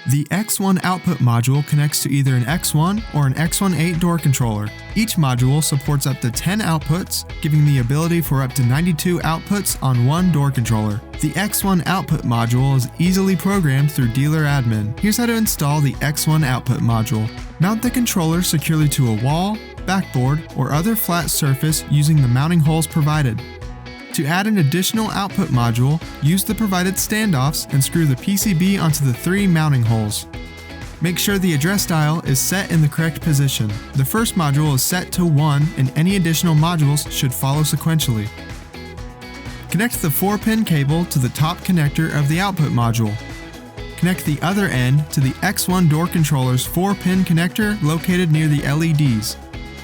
The X1 output module connects to either an X1 or an X1-8 door controller. Each module supports up to 10 outputs, giving the ability for up to 92 outputs on one door controller. The X1 output module is easily programmed through Dealer Admin. Here's how to install the X1 output module. Mount the controller securely to a wall, backboard, or other flat surface using the mounting holes provided. To add an additional output module, use the provided standoffs and screw the PCB onto the 3 mounting holes. Make sure the address dial is set in the correct position. The first module is set to 1 and any additional modules should follow sequentially. Connect the 4-pin cable to the top connector of the output module. Connect the other end to the X1 door controller's 4-pin connector located near the LEDs.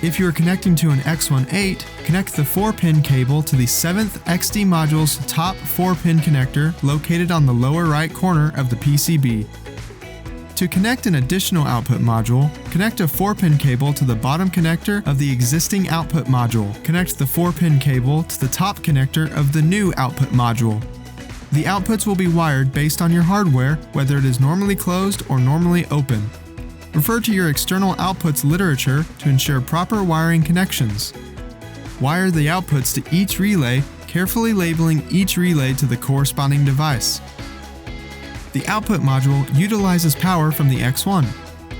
If you are connecting to an X1-8, connect the 4-pin cable to the 7th XD module's top 4-pin connector located on the lower right corner of the PCB. To connect an additional output module, connect a 4-pin cable to the bottom connector of the existing output module. Connect the 4-pin cable to the top connector of the new output module. The outputs will be wired based on your hardware, whether it is normally closed or normally open. Refer to your external outputs literature to ensure proper wiring connections. Wire the outputs to each relay, carefully labeling each relay to the corresponding device. The output module utilizes power from the X1.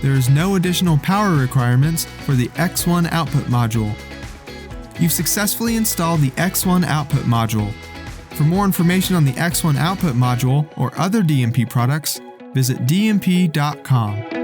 There is no additional power requirements for the X1 output module. You've successfully installed the X1 output module. For more information on the X1 output module or other DMP products, visit dmp.com.